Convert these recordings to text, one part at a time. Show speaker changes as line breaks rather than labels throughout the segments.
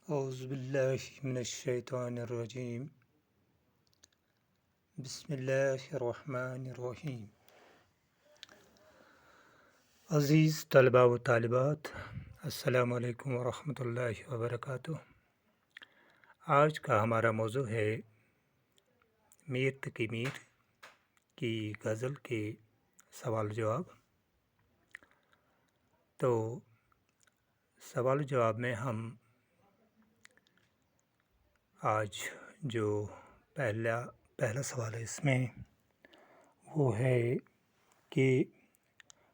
اعوذ باللہ من الشیطان الرجیم بسم اللہ الرحمن الرحیم۔ عزیز طلباء و طالبات، السلام علیکم ورحمۃ اللہ وبرکاتہ۔ آج کا ہمارا موضوع ہے میر تقی میر کی غزل کے سوال جواب۔ تو سوال جواب میں ہم آج جو پہلا سوال ہے اس میں وہ ہے کہ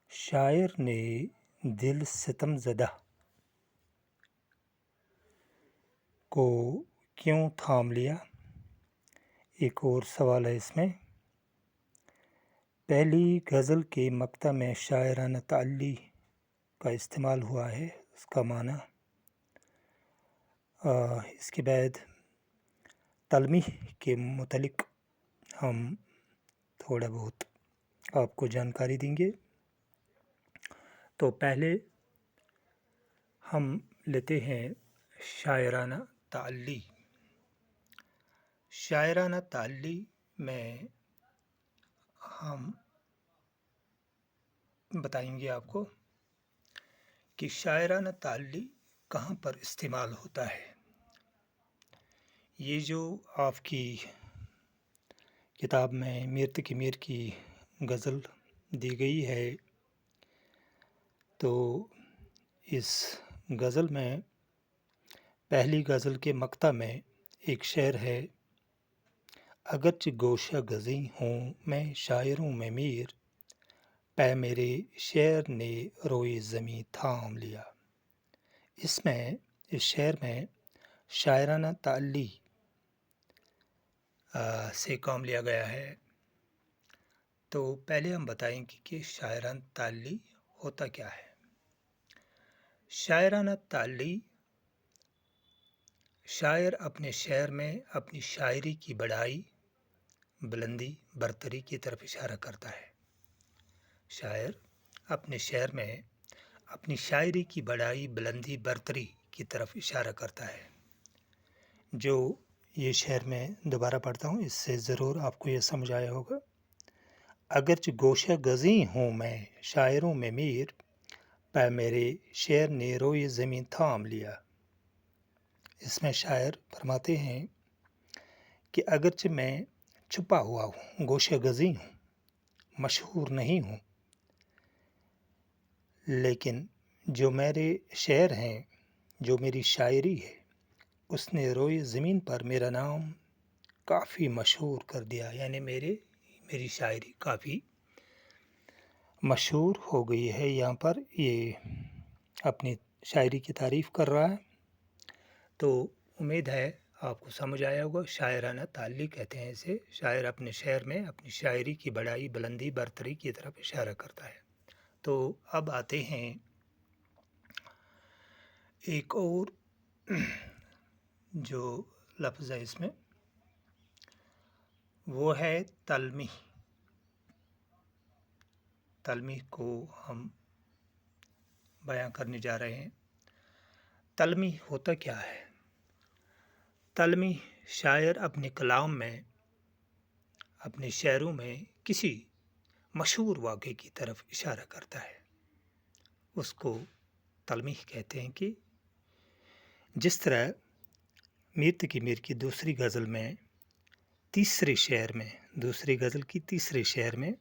شاعر نے دل ستم زدہ کو کیوں تھام لیا۔ ایک اور سوال ہے اس میں، پہلی غزل کے مقطع میں شاعرانہ تعلی کا استعمال ہوا ہے، اس کا معنی۔ اس کے بعد تلمیح کے متعلق ہم تھوڑا بہت آپ کو جانکاری دیں گے۔ تو پہلے ہم لیتے ہیں شاعرانہ تعلی۔ شاعرانہ تعلی میں ہم بتائیں گے آپ کو کہ شاعرانہ تعلی کہاں پر استعمال ہوتا ہے۔ یہ جو آپ کی کتاب میں میر تقی میر کی غزل دی گئی ہے، تو اس غزل میں پہلی غزل کے مقطع میں ایک شعر ہے، اگرچہ گوشہ گزیں ہوں میں شاعروں میں میر، پے میرے شعر نے روئے زمیں تھام لیا۔ اس شعر میں شاعرانہ تعلی سے کام لیا گیا ہے۔ تو پہلے ہم بتائیں گے کہ شاعرانہ تعلی ہوتا کیا ہے۔ شاعرانہ تعلی، شاعر اپنے شعر میں اپنی شاعری کی بڑائی، بلندی، برتری کی طرف اشارہ کرتا ہے۔ شاعر اپنے شعر میں اپنی شاعری کی بڑائی، بلندی، برتری کی طرف اشارہ کرتا ہے۔ جو یہ شعر میں دوبارہ پڑھتا ہوں، اس سے ضرور آپ کو یہ سمجھ آیا ہوگا۔ اگرچہ گوشہ گزیں ہوں میں شاعروں میں میر، پے میرے شعر نے روئے زمیں تھام لیا۔ اس میں شاعر فرماتے ہیں کہ اگرچہ میں چھپا ہوا ہوں، گوشہ گزیں ہوں، مشہور نہیں ہوں، لیکن جو میرے شعر ہیں، جو میری شاعری ہے، اس نے روئے زمین پر میرا نام کافی مشہور کر دیا۔ یعنی میری شاعری کافی مشہور ہو گئی ہے۔ یہاں پر یہ اپنی شاعری کی تعریف کر رہا ہے۔ تو امید ہے آپ کو سمجھ آیا ہوگا۔ شاعرانہ تعلی کہتے ہیں اسے۔ شاعر اپنے شعر میں اپنی شاعری کی بڑائی، بلندی، برتری کی طرف اشارہ کرتا ہے۔ تو اب آتے ہیں ایک اور جو لفظ ہے اس میں، وہ ہے تلمیح۔ تلمیح کو ہم بیان کرنے جا رہے ہیں۔ تلمیح ہوتا کیا ہے؟ تلمیح، شاعر اپنے کلام میں، اپنے شعروں میں کسی مشہور واقعے کی طرف اشارہ کرتا ہے، اس کو تلمیح کہتے ہیں۔ کہ جس طرح میر تقی میر کی دوسری غزل کی تیسرے شعر میں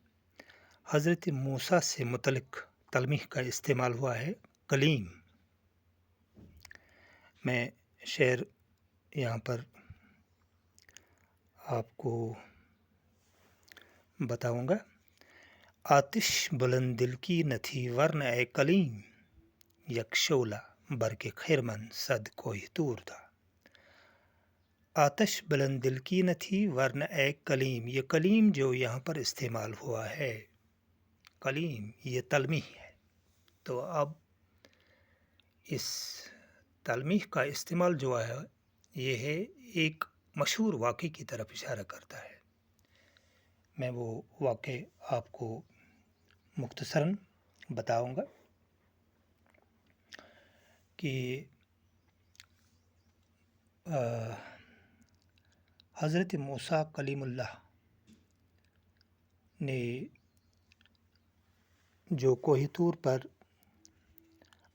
حضرت موسیٰ سے متعلق تلمیح کا استعمال ہوا ہے، کلیم۔ میں شعر یہاں پر آپ کو بتاؤں گا۔ آتش بلند دل کی نہ تھی ورنہ اے کلیم، یک شعلہ بر کے خرمن صد کوہ طور تھا۔ آتش بلند دل کی نہ تھی ورنہ اے کلیم، یہ کلیم جو یہاں پر استعمال ہوا ہے، کلیم، یہ تلمیح ہے۔ تو اب اس تلمیح کا استعمال جو ہے، یہ ہے ایک مشہور واقعے کی طرف اشارہ کرتا ہے۔ میں وہ واقعہ آپ کو مختصراً بتاؤں گا کہ حضرت موسیٰ کلیم اللہ نے جو کوہ طور پر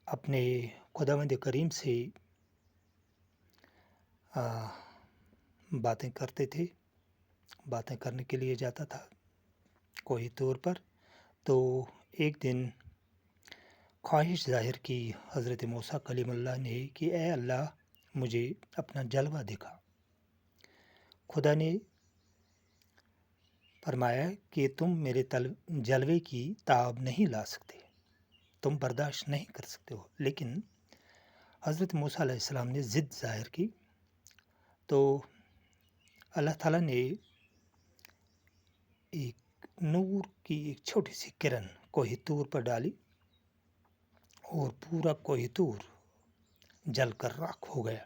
اپنے خداوند کریم سے باتیں کرتے تھے، باتیں کرنے کے لیے جاتا تھا کوہ طور پر، تو ایک دن خواہش ظاہر کی حضرت موسیٰ کلیم اللہ نے کہ اے اللہ مجھے اپنا جلوہ دکھا۔ خدا نے فرمایا کہ تم میرے جلوے کی تاب نہیں لا سکتے، تم برداشت نہیں کر سکتے ہو۔ لیکن حضرت موسیٰ علیہ السلام نے ضد ظاہر کی، تو اللہ تعالیٰ نے ایک نور کی ایک چھوٹی سی کرن کوہ طور پر ڈالی اور پورا کوہ طور جل کر راکھ ہو گیا۔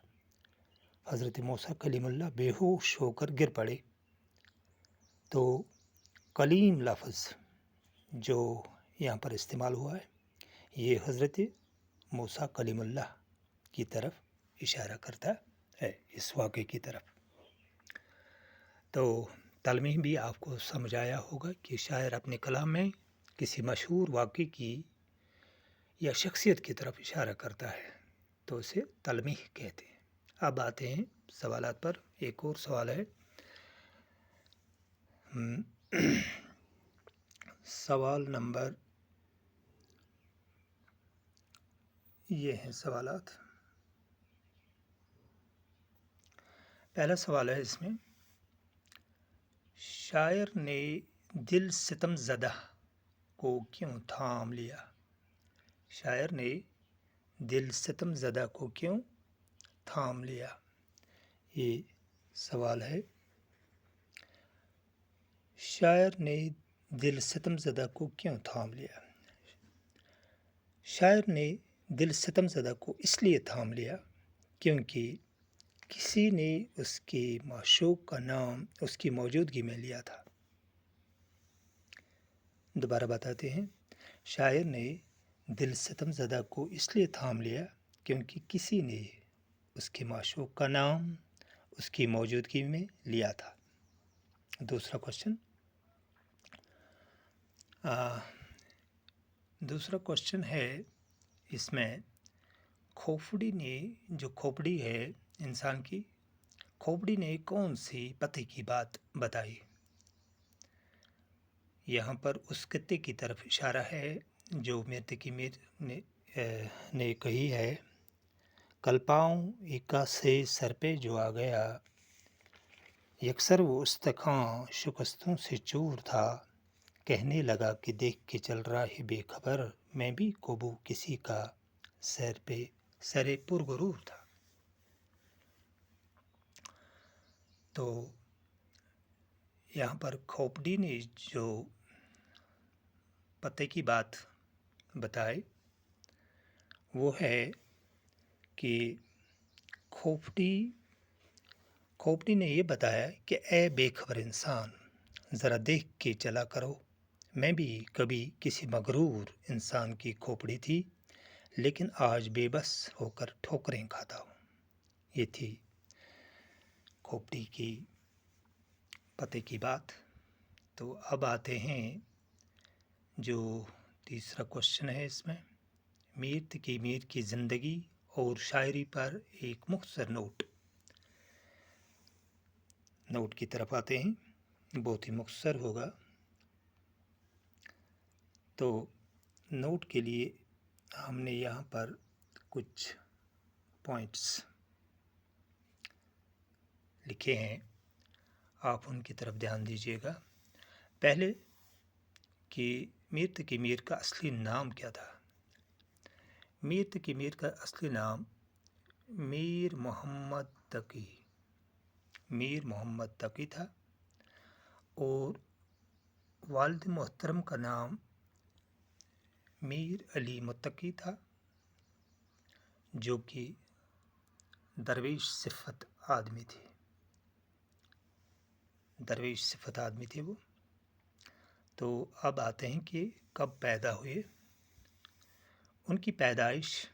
حضرت موسیٰ کلیم اللہ بے ہوش ہو کر گر پڑے۔ تو کلیم لفظ جو یہاں پر استعمال ہوا ہے یہ حضرت موسیٰ کلیم اللہ کی طرف اشارہ کرتا ہے، اس واقعے کی طرف۔ تو تلمیح بھی آپ کو سمجھ آیا ہوگا کہ شاعر اپنے کلام میں کسی مشہور واقعے کی یا شخصیت کی طرف اشارہ کرتا ہے تو اسے تلمیح کہتے ہیں۔ اب آتے ہیں سوالات پر۔ ایک اور سوال ہے، سوال نمبر، یہ ہیں سوالات۔ پہلا سوال ہے اس میں، شاعر نے دل ستم زدہ کو کیوں تھام لیا؟ شاعر نے دل ستم زدہ کو کیوں تھام لیا؟ یہ سوال ہے۔ شاعر نے دل ستم زدہ کو کیوں تھام لیا؟ شاعر نے دل ستم زدہ کو اس لیے تھام لیا کیونکہ کسی نے اس کے معشوق کا نام اس کی موجودگی میں لیا تھا۔ دوبارہ بتاتے ہیں، شاعر نے دل ستم زدہ کو اس لیے تھام لیا کیونکہ کسی نے اس کے معشوق کا نام اس کی موجودگی میں لیا تھا۔ دوسرا کوشچن ہے اس میں، کھوپڑی نے، جو کھوپڑی ہے انسان کی، کھوپڑی نے کون سی پتے کی بات بتائی؟ یہاں پر اس کتے کی طرف اشارہ ہے جو میرت کی میر نے کہی ہے، کلپاؤں ایکا سے سر پہ جو آ گیا، یکسر وہ استخاں شکستوں سے چور تھا، کہنے لگا کہ دیکھ کے چل رہا ہے بے خبر، میں بھی کوبو کسی کا سرے پر غرور تھا۔ تو یہاں پر کھوپڑی نے جو پتے کی بات بتائی وہ ہے کہ کھوپڑی نے یہ بتایا کہ اے بے خبر انسان، ذرا دیکھ کے چلا کرو، میں بھی کبھی کسی مغرور انسان کی کھوپڑی تھی، لیکن آج بے بس ہو کر ٹھوکریں کھاتا ہوں۔ یہ تھی کھوپڑی کی پتے کی بات۔ تو اب آتے ہیں جو تیسرا کوشچن ہے اس میں، میرت کی میر کی زندگی اور شاعری پر ایک مختصر نوٹ کی طرف آتے ہیں، بہت ہی مختصر ہوگا۔ تو نوٹ کے لیے ہم نے یہاں پر کچھ پوائنٹس لکھے ہیں، آپ ان کی طرف دھیان دیجیے گا۔ پہلے کہ میرت کی میر کا اصلی نام کیا تھا؟ میرت کی میر کا اصلی نام میر محمد تقی تھا، اور والد محترم کا نام میر علی متقی تھا، جو کہ درویش صفت آدمی تھے وہ۔ تو اب آتے ہیں کہ کب پیدا ہوئے۔ ان کی پیدائش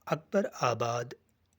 اکبر آباد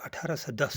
1810